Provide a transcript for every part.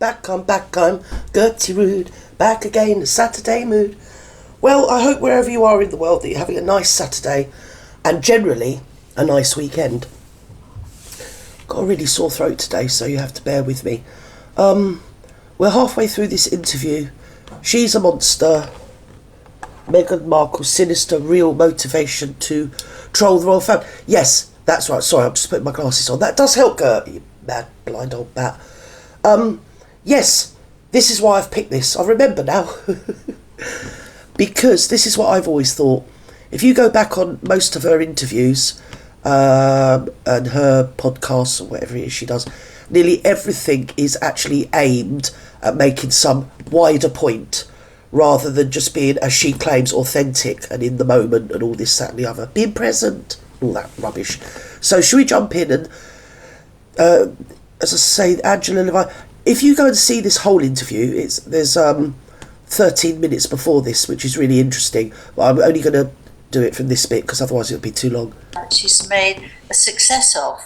back, I'm Gerty Rude, back again, Saturday mood. Well, I hope wherever you are in the world that you're having a nice Saturday and generally a nice weekend. Got a really sore throat today, so you have to bear with me. We're halfway through this interview. She's a monster. Meghan Markle's sinister real motivation to troll the royal family. Yes, that's right. Sorry, I'm just putting my glasses on. That does help, Gert, you mad blind old bat. Yes, this is why I've picked this. I remember now. Because this is what I've always thought. If you go back on most of her interviews and her podcasts or whatever it is she does, nearly everything is actually aimed at making some wider point rather than just being, as she claims, authentic and in the moment and all this, that and the other. Being present, all that rubbish. So should we jump in and, as I say, Angela Levine, if you go and see this whole interview, there's 13 minutes before this, which is really interesting. But I'm only going to do it from this bit because otherwise it'll be too long. She's made a success of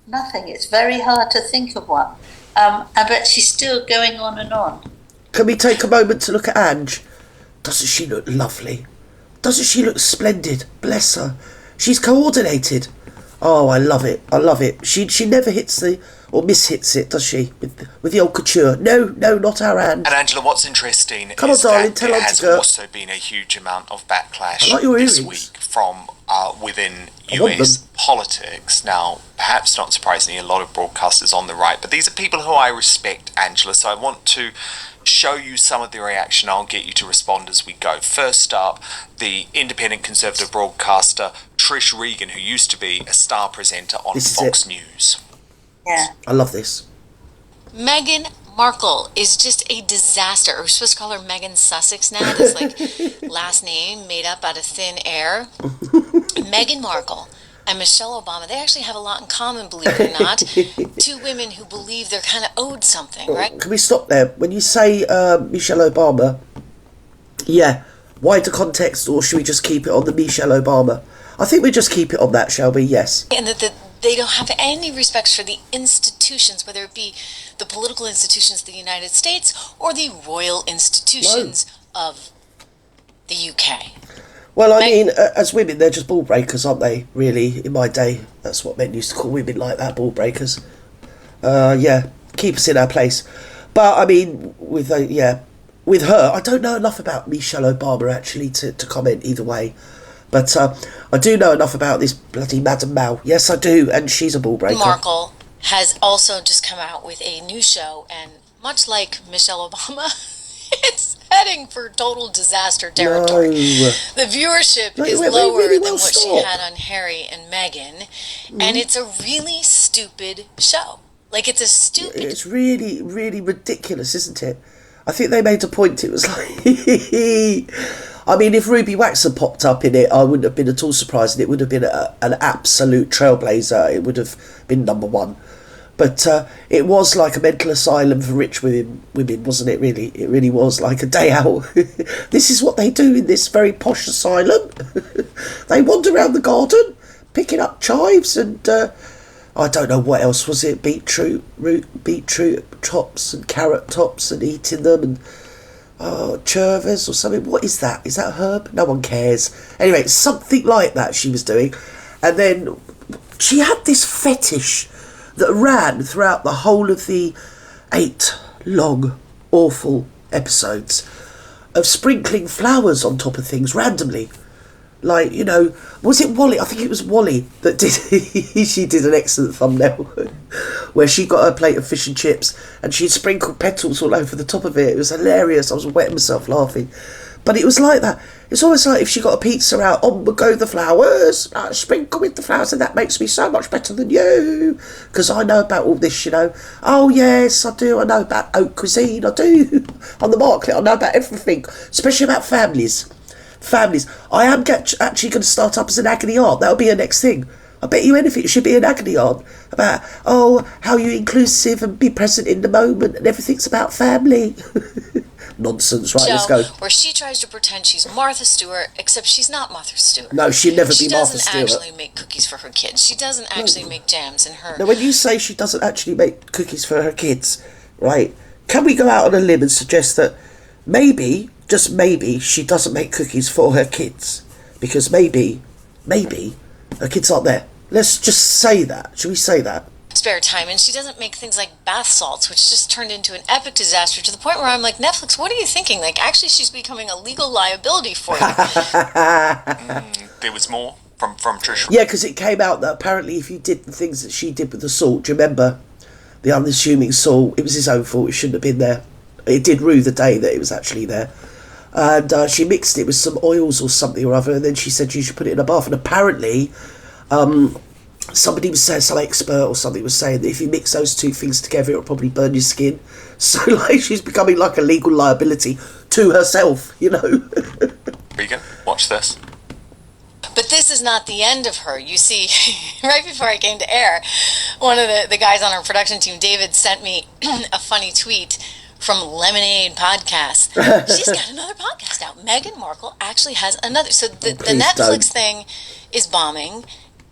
nothing. It's very hard to think of one. But she's still going on and on. Can we take a moment to look at Ange? Doesn't she look lovely? Doesn't she look splendid? Bless her. She's coordinated. Oh, I love it. I love it. She never hits or mishits it, does she? With the old couture. No, not our Ange. And Angela, what's interesting Come on, is darling, that tell there on has to Gert. also been a huge amount of backlash I like your this earrings. week from within I want US them. politics. Now, perhaps not surprisingly, a lot of broadcasters on the right, but these are people who I respect, Angela, so I want to show you some of the reaction. I'll get you to respond as we go. First up, the independent conservative broadcaster Trish Regan, who used to be a star presenter on Fox News. Yeah. I love this. Meghan Markle is just a disaster. We're supposed to call her Meghan Sussex now. This last name made up out of thin air. Meghan Markle and Michelle Obama, they actually have a lot in common, believe it or not. Two women who believe they're kind of owed something, right? Can we stop there? When you say Michelle Obama, yeah, wider context, or should we just keep it on the Michelle Obama? I think we just keep it on that, shall we? Yes. And that they don't have any respect for the institutions, whether it be the political institutions of the United States or the royal institutions of the UK. Well, I mean, as women, they're just ball breakers, aren't they, really? In my day, that's what men used to call women like that, ball breakers. Yeah, keep us in our place. But, I mean, with her, I don't know enough about Michelle Obama, actually, to comment either way. But I do know enough about this bloody Madam Mao. Yes, I do, and she's a ball breaker. Markle has also just come out with a new show, and much like Michelle Obama, it's heading for total disaster territory. No. The viewership is lower than what she had on Harry and Meghan, and it's a really stupid show. It's a stupid... It's really, really ridiculous, isn't it? I think they made a point. It was like... I mean, if Ruby Wax had popped up in it, I wouldn't have been at all surprised. It would have been an absolute trailblazer. It would have been number one. But it was like a mental asylum for rich women, wasn't it, really? It really was like a day out. This is what they do in this very posh asylum. They wander around the garden, picking up chives and... I don't know what else was it, beetroot tops and carrot tops and eating them and chervers or something. What is that? Is that a herb? No one cares. Anyway, it's something like that she was doing. And then she had this fetish that ran throughout the whole of the 8 long, awful episodes of sprinkling flowers on top of things randomly. Like, you know, was it Wally? I think it was Wally that did. She did an excellent thumbnail where she got her plate of fish and chips and she sprinkled petals all over the top of it. It was hilarious. I was wetting myself laughing. But it was like that. It's almost like if she got a pizza out, on would go the flowers, sprinkle with the flowers, and that makes me so much better than you. Because I know about all this, you know. Oh, yes, I do. I know about haute cuisine. I do. On the market, I know about everything, especially about families. I am actually going to start up as an agony aunt. That'll be her next thing. I bet you anything, it should be an agony aunt about, how you inclusive and be present in the moment and everything's about family. Nonsense, right, let's go. Where she tries to pretend she's Martha Stewart, except she's not Martha Stewart. No, she'd never be Martha Stewart. She doesn't actually make cookies for her kids. She doesn't actually make jams in her... Now, when you say she doesn't actually make cookies for her kids, right, can we go out on a limb and suggest that maybe, just maybe, she doesn't make cookies for her kids? Because maybe her kids aren't there. Let's just say that. Should we say that? Spare time, and she doesn't make things like bath salts, which just turned into an epic disaster to the point where I'm like, Netflix, what are you thinking? Like, actually, she's becoming a legal liability for you. There was more from Trish. Yeah, because it came out that apparently if you did the things that she did with the salt, do you remember? The unassuming salt, it was his own fault, it shouldn't have been there. It did rue the day that it was actually there. And she mixed it with some oils or something or other, and then she said you should put it in a bath. And apparently, somebody was saying, some expert or something was saying that if you mix those two things together, it'll probably burn your skin. So, like, she's becoming like a legal liability to herself, you know? Regan, watch this. But this is not the end of her. You see, right before I came to air, one of the guys on our production team, David, sent me a funny tweet from Lemonade Podcast. She's got another podcast out. Meghan Markle actually has another. So the Netflix thing is bombing,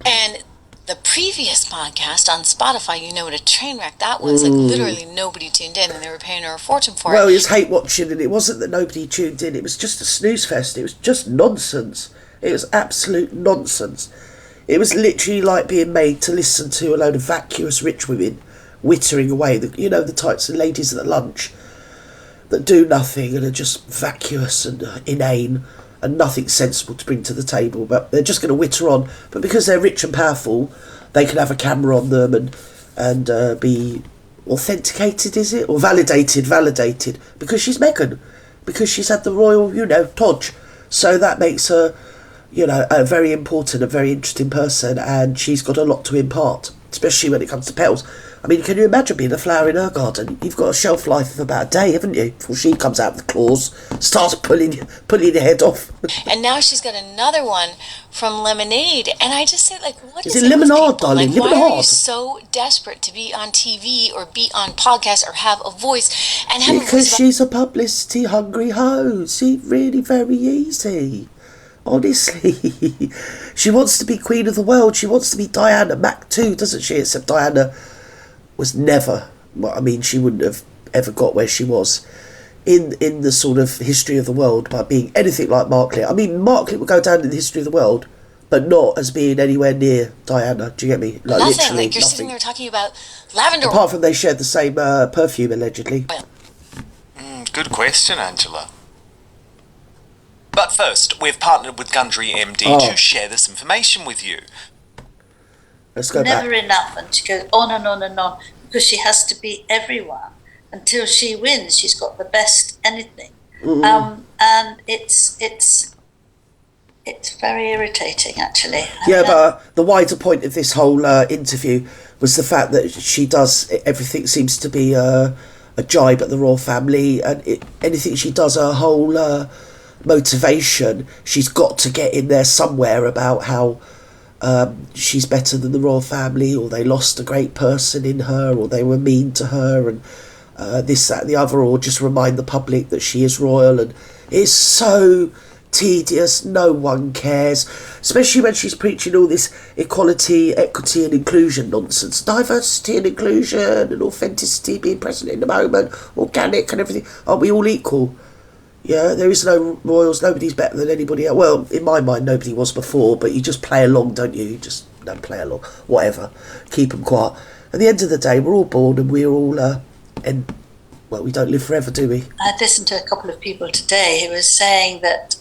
and the previous podcast on Spotify, you know what a train wreck that was. Like, literally nobody tuned in, and they were paying her a fortune for it. Well, it was hate watching, and it wasn't that nobody tuned in. It was just a snooze fest. It was just nonsense. It was absolute nonsense. It was literally like being made to listen to a load of vacuous rich women wittering away. You know, the types of ladies at lunch that do nothing and are just vacuous and inane and nothing sensible to bring to the table, but they're just going to witter on. But because they're rich and powerful, they can have a camera on them and be authenticated, is it? Or validated, because she's Meghan, because she's had the royal, you know, Todge. So that makes her, you know, a very important, a very interesting person, and she's got a lot to impart, especially when it comes to petals. I mean, can you imagine being a flower in her garden? You've got a shelf life of about a day, haven't you? Before she comes out with the claws, starts pulling your head off. And now she's got another one from Lemonade, and I just say, like, what is it it with Lemonade, people? darling? Like, why Lemonade. are you so desperate to be on TV or be on podcasts or have a voice and have Because a voice she's a publicity hungry hoe. See, really very easy. Honestly, she wants to be queen of the world. She wants to be Diana Mac too, doesn't she? Except Diana was never, well, I mean, she wouldn't have ever got where she was in the sort of history of the world by being anything like Marklet. I mean, Marklet would go down in the history of the world, but not as being anywhere near Diana. Do you get me? Like, nothing. literally Like, you're nothing. sitting there talking about lavender. Apart from they shared the same perfume, allegedly. Good question, Angela. But first, we've partnered with Gundry MD to share this information with you. Let's go Never back. enough, and she goes on and on and on, because she has to beat everyone until she wins. She's got the best anything, and it's very irritating, actually. Yeah, but the wider point of this whole interview was the fact that she does everything seems to be a jibe at the royal family, and anything she does, her whole motivation, she's got to get in there somewhere about how she's better than the royal family, or they lost a great person in her, or they were mean to her, and this, that and the other, or just remind the public that she is royal. And it's so tedious. No one cares, especially when she's preaching all this equality, equity and inclusion nonsense. Diversity and inclusion and authenticity, being present in the moment, organic and everything. Aren't we all equal? Yeah, there is no royals, nobody's better than anybody else. Well, in my mind, nobody was before, but you just play along, don't you? You just don't play along. Whatever. Keep them quiet. At the end of the day, we're all born and we're all, well, we don't live forever, do we? I listened to a couple of people today who were saying that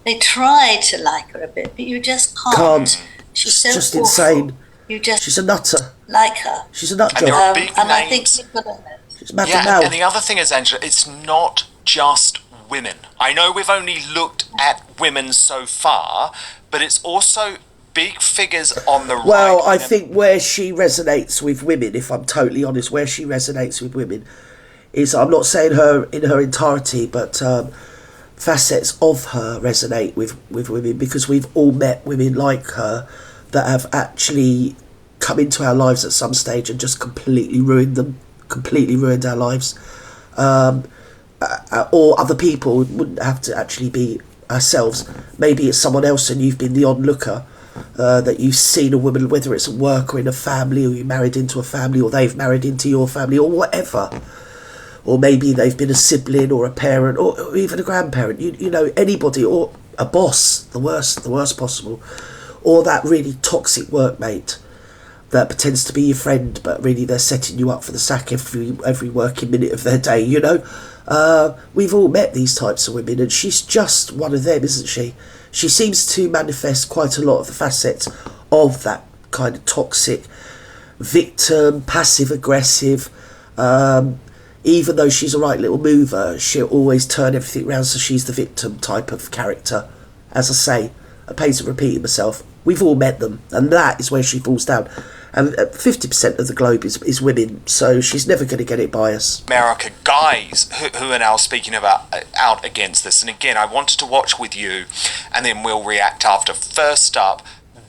they try to like her a bit, but you just can't. She's so just awful. Insane. You just She's a nutter. like her. She's a nut And there job. are big And I think names. people She's mad Yeah, mouth. and the other thing is, Angela, it's not just women. I know we've only looked at women so far, but it's also big figures on the right. Well, I think where she resonates with women, if I'm totally honest, where she resonates with women is, I'm not saying her in her entirety, but facets of her resonate with women, because we've all met women like her that have actually come into our lives at some stage and just completely ruined our lives. Or other people, it wouldn't have to actually be ourselves. Maybe it's someone else and you've been the onlooker, that you've seen a woman, whether it's at work or in a family, or you married into a family, or they've married into your family, or whatever. or maybe they've been a sibling or a parent or even a grandparent, you know, anybody, or a boss, the worst possible, or that really toxic workmate that pretends to be your friend, but really they're setting you up for the sack every working minute of their day, you know. We've all met these types of women, and she's just one of them, isn't she? She seems to manifest quite a lot of the facets of that kind of toxic victim, passive-aggressive. Even though she's a right little mover, she'll always turn everything around so she's the victim type of character. As I say, I pays of repeating myself, we've all met them, and that is where she falls down. And 50% of the globe is women, so she's never going to get it by us. America, guys who are now speaking about out against this, and again, I wanted to watch with you, and then we'll react after. First up,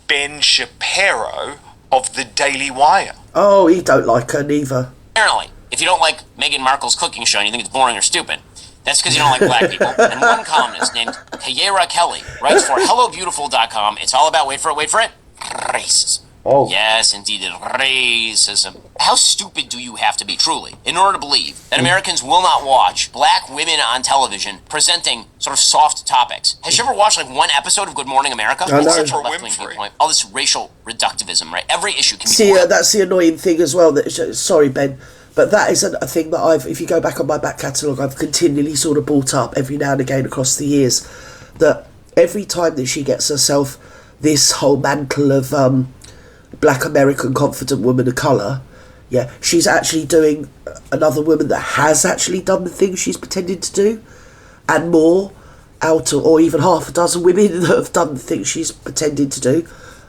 Ben Shapiro of the Daily Wire. Oh, he don't like her neither. Apparently, if you don't like Meghan Markle's cooking show and you think it's boring or stupid, that's because you don't like black people. And one columnist named Kayera Kelly writes for HelloBeautiful.com. It's all about, wait for it, racism. Oh. Yes, indeed, racism. How stupid do you have to be, truly, in order to believe that Americans will not watch black women on television presenting sort of soft topics? Has she ever watched like one episode of Good Morning America? I know. It's such a left-wing viewpoint. All this racial reductivism, right? Every issue can be... See, that's the annoying thing as well. That, sorry, Ben, but that is a thing that if you go back on my back catalogue, I've continually sort of brought up every now and again across the years, that every time that she gets herself this whole mantle of black American confident woman of colour, yeah, she's actually doing another woman that has actually done the things she's pretending to do, and more, out of, or even half a dozen women that have done the things she's pretending to do,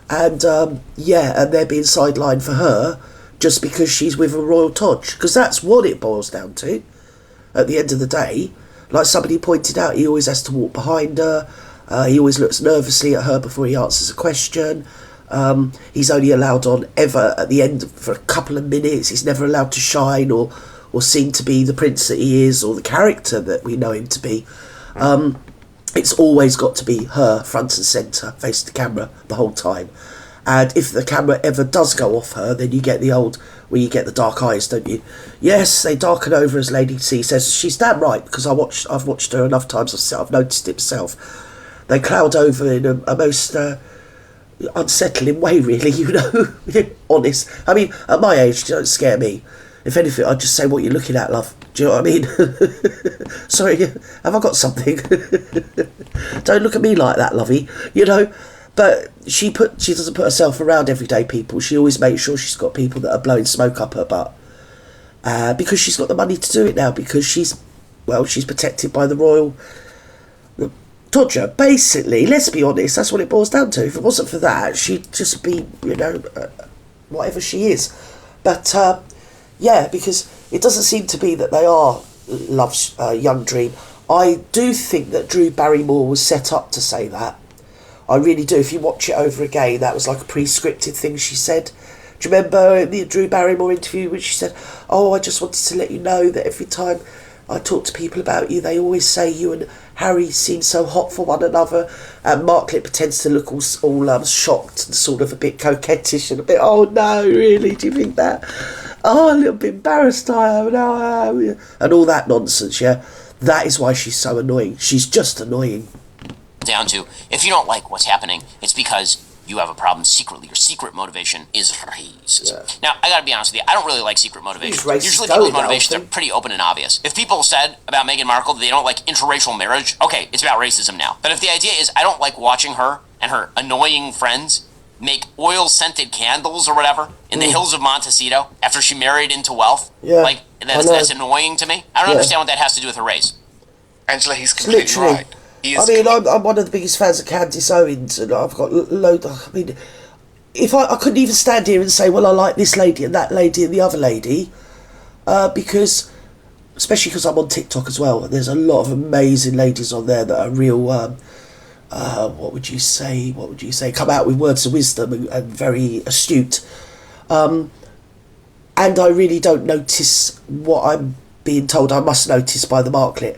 and and they're being sidelined for her just because she's with a royal Todge, because that's what it boils down to at the end of the day. Like somebody pointed out, he always has to walk behind her, he always looks nervously at her before he answers a question. He's only allowed on ever at the end for a couple of minutes. He's never allowed to shine or seem to be the prince that he is, or the character that we know him to be. It's always got to be her front and centre, face the camera the whole time. And if the camera ever does go off her, then you get you get the dark eyes, don't you? Yes, they darken over, as Lady C says. She's damn right, because I've watched her enough times. I've noticed it myself. They cloud over in a most unsettling way, really, you know. Honest. I mean, at my age, don't scare me. If anything, I'd just say, what you're looking at, love. Do you know what I mean? Sorry, have I got something? Don't look at me like that, lovey. You know. But she doesn't put herself around everyday people. She always makes sure she's got people that are blowing smoke up her butt. Because she's got the money to do it now. Because she's protected by the royal Todger. Basically, let's be honest, that's what it boils down to. If it wasn't for that, she'd just be, whatever she is. But, because it doesn't seem to be that they are Love's young dream. I do think that Drew Barrymore was set up to say that. I really do. If you watch it over again, that was like a pre-scripted thing she said. Do you remember the Drew Barrymore interview when she said, "Oh, I just wanted to let you know that every time I talk to people about you, they always say you and Harry seem so hot for one another." And Marklet pretends to look all shocked and sort of a bit coquettish and a bit, "Oh no, really? Do you think that? Oh, a little bit embarrassed I am now," and all that nonsense. Yeah, that is why she's so annoying. She's just annoying. Down to, if you don't like what's happening, it's because you have a problem secretly. Your secret motivation is racism. Yeah. Now, I gotta be honest with you, I don't really like secret motivations. Usually people's motivations are pretty open and obvious. If people said about Meghan Markle that they don't like interracial marriage, okay, it's about racism now. But if the idea is I don't like watching her and her annoying friends make oil-scented candles or whatever in the hills of Montecito after she married into wealth, that's annoying to me. I don't understand what that has to do with her race. Angela, he's completely right. I'm one of the biggest fans of Candace Owens, and I've got if I couldn't even stand here and say, well, I like this lady and that lady and the other lady, because, especially because I'm on TikTok as well, there's a lot of amazing ladies on there that are real, what would you say, come out with words of wisdom and very astute, and I really don't notice what I'm being told I must notice by the Marklet.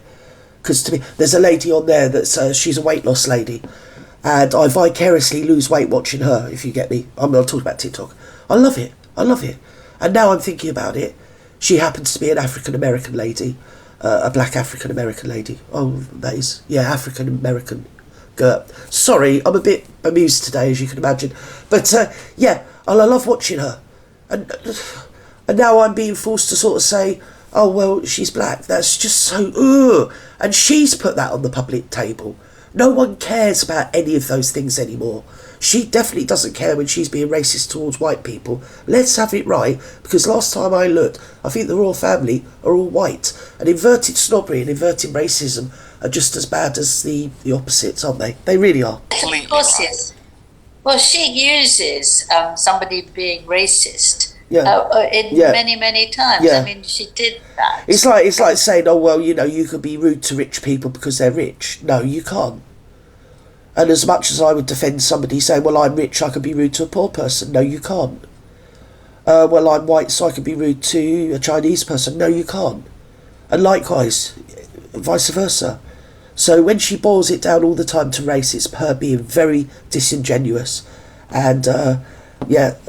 Because to me, there's a lady on there that's she's a weight loss lady, and I vicariously lose weight watching her. If you get me, I'm talking about TikTok. I love it, and now I'm thinking about it. she happens to be an African-American lady, a black African-American lady. Oh, that is, yeah, African-American. Sorry, I'm a bit amused today, as you can imagine. But, yeah, I love watching her. And now I'm being forced to sort of say, oh, well, she's black. That's just so, ugh. And she's put that on the public table. No one cares about any of those things anymore. She definitely doesn't care when she's being racist towards white people. Let's have it right, because last time I looked, I think the royal family are all white. And inverted snobbery and inverted racism are just as bad as the opposites, aren't they? They really are. Of course, yes. Well, she uses somebody being racist many, many times. Yeah. I mean, she did that. It's like saying, oh, well, you know, you could be rude to rich people because they're rich. No, you can't. And as much as I would defend somebody saying, well, I'm rich, I could be rude to a poor person. No, you can't. Well, I'm white, so I could be rude to a Chinese person. No, you can't. And likewise, vice versa. So when she boils it down all the time to race, it's her being very disingenuous and,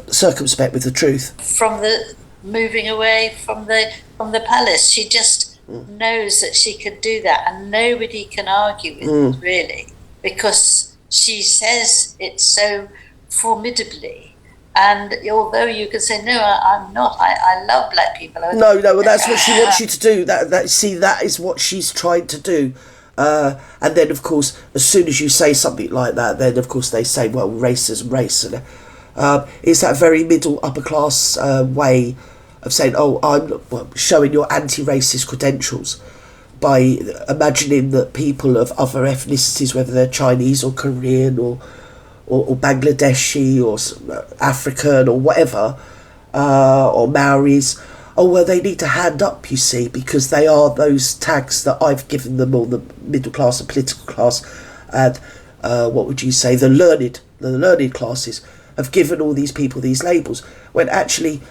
circumspect with the truth. From the moving away from the palace, she just knows that she could do that, and nobody can argue with it, really, because she says it so formidably. And although you can say, no, I'm not, I love black people. No, well, that's what she wants you to do. That is what she's trying to do. And then, of course, as soon as you say something like that, then, of course, they say, well, racism, race. And it's that very middle, upper class way of saying, oh, I'm showing your anti-racist credentials by imagining that people of other ethnicities, whether they're Chinese or Korean or Bangladeshi or African or whatever, or Maoris, oh, well, they need to hand up, you see, because they are those tags that I've given them, all the middle class and political class, and what would you say, the learned classes have given all these people these labels, when actually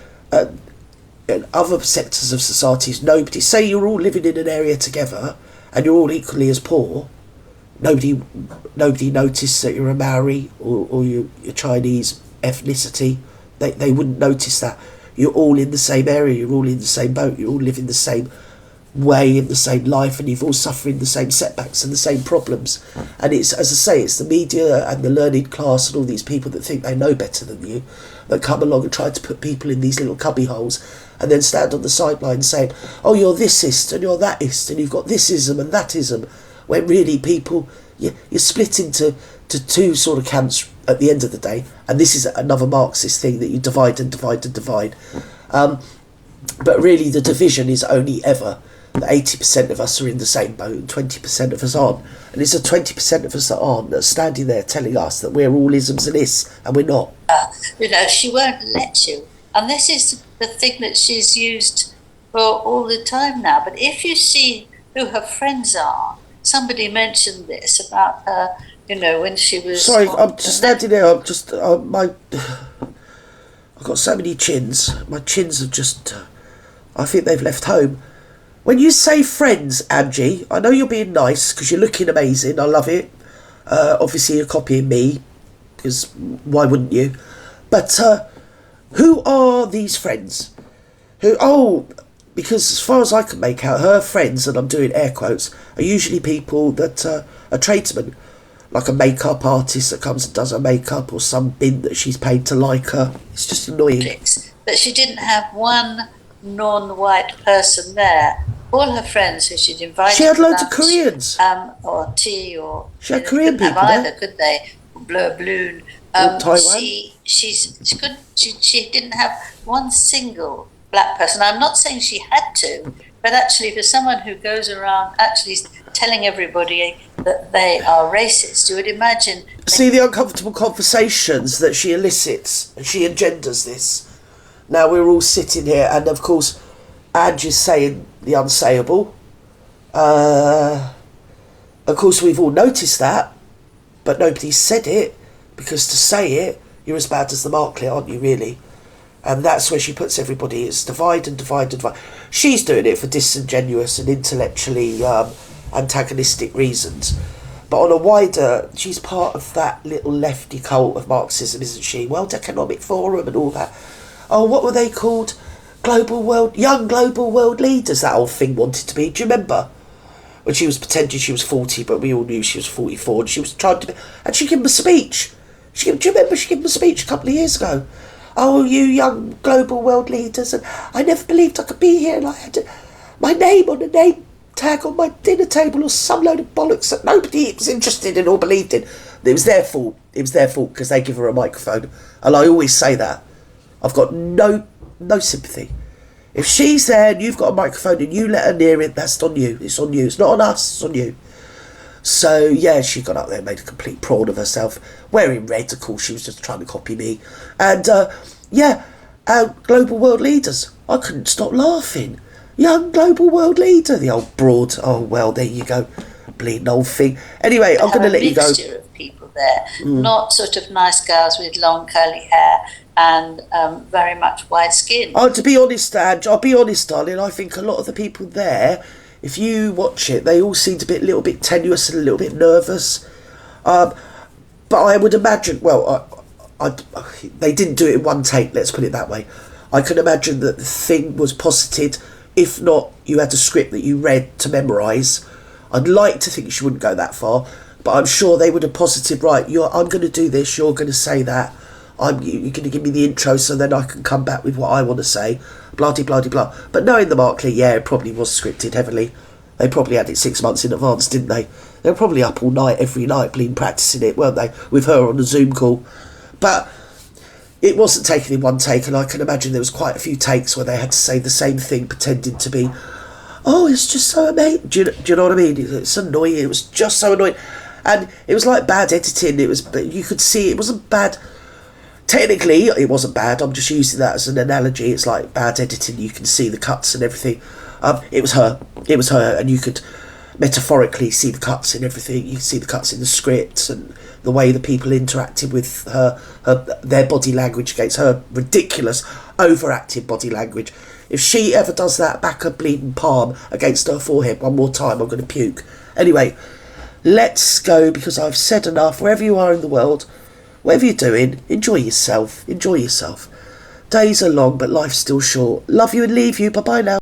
in other sectors of societies, nobody, say you're all living in an area together and you're all equally as poor, nobody noticed that you're a Maori or you're Chinese ethnicity. They wouldn't notice that. You're all in the same area, you're all in the same boat, you're all living the same way, in the same life, and you've all suffering the same setbacks and the same problems. And it's, as I say, it's the media and the learned class and all these people that think they know better than you that come along and try to put people in these little cubby holes and then stand on the sidelines saying, oh, you're thisist and you're thatist and you've got thisism and thatism, when really people, you're split into two sort of camps at the end of the day. And this is another Marxist thing, that you divide and divide and divide. But really the division is only ever that 80% of us are in the same boat and 20% of us aren't. And it's the 20% of us that aren't that are standing there telling us that we're all isms and this, and we're not. She won't let you. And this is the thing that she's used for all the time now. But if you see who her friends are, somebody mentioned this about her, when she was... Sorry, I'm just standing there, I've got so many chins. My chins have just... I think they've left home. When you say friends, Angie, I know you're being nice because you're looking amazing. I love it. Obviously, you're copying me, because why wouldn't you? But who are these friends? Because as far as I can make out, her friends, and I'm doing air quotes, are usually people that are tradesmen, like a makeup artist that comes and does her makeup, or some bin that she's paid to like her. It's just annoying. But she didn't have one non-white person there. All her friends who she'd invited. She had loads of Koreans. Or tea, or she had Korean people either, there. Could they? Blur balloon. Taiwan. She didn't have one single black person. I'm not saying she had to, but actually, for someone who goes around actually telling everybody that they are racist, you would imagine. See the uncomfortable conversations that she elicits, and she engenders this. Now we're all sitting here, and of course, Angie's saying the unsayable. Of course, we've all noticed that, but nobody's said it, because to say it, you're as bad as the Marklet, aren't you, really? And that's where she puts everybody. It's divide and divide and divide. She's doing it for disingenuous and intellectually antagonistic reasons. But on a wider, she's part of that little lefty cult of Marxism, isn't she? World Economic Forum and all that. Oh, what were they called? young global world leaders, that whole thing wanted to be. Do you remember? When she was pretending she was 40, but we all knew she was 44, and she was trying to be, and she gave him a speech. Do you remember she gave him a speech a couple of years ago? Oh, you young global world leaders, and I never believed I could be here, and I had my name on a name tag on my dinner table, or some load of bollocks that nobody was interested in or believed in. It was their fault. It was their fault because they give her a microphone, and I always say that. I've got no sympathy. If she's there and you've got a microphone and you let her near it, that's on you. It's on you. It's not on us. It's on you. So, yeah, she got up there and made a complete prawn of herself. Wearing red, of course, she was just trying to copy me. And, our global world leaders. I couldn't stop laughing. Young global world leader, the old broad. Oh, well, there you go. Bleeding old thing. Anyway, I'm going to let you go. A mixture of people there. Not sort of nice girls with long curly hair and very much white skin. Oh, to be honest, Ange, I'll be honest, darling, I think a lot of the people there, if you watch it, they all seemed a little bit tenuous and a little bit nervous. But I would imagine, they didn't do it in one take, let's put it that way. I can imagine that the thing was posited. If not, you had a script that you read to memorise. I'd like to think she wouldn't go that far, but I'm sure they would have posited, right, I'm going to do this, you're going to say that. You're going to give me the intro so then I can come back with what I want to say, blah-de-blah-de-blah. But knowing the Markley, yeah, it probably was scripted heavily. They probably had it 6 months in advance, didn't they? They were probably up all night, every night, practicing it, weren't they, with her on a Zoom call. But it wasn't taken in one take, and I can imagine there was quite a few takes where they had to say the same thing, pretending to be, oh, it's just so amazing. Do you know what I mean? It's annoying. It was just so annoying. And it was like bad editing. You could see it wasn't bad. Technically, it wasn't bad. I'm just using that as an analogy. It's like bad editing. You can see the cuts and everything. It was her, and you could metaphorically see the cuts in everything. You could see the cuts in the script and the way the people interacted with her their body language against her ridiculous, overacted body language. If she ever does that, back her bleeding palm against her forehead one more time, I'm going to puke. Anyway, let's go, because I've said enough. Wherever you are in the world, whatever you're doing, enjoy yourself. Days are long, but life's still short. Love you and leave you. Bye-bye now.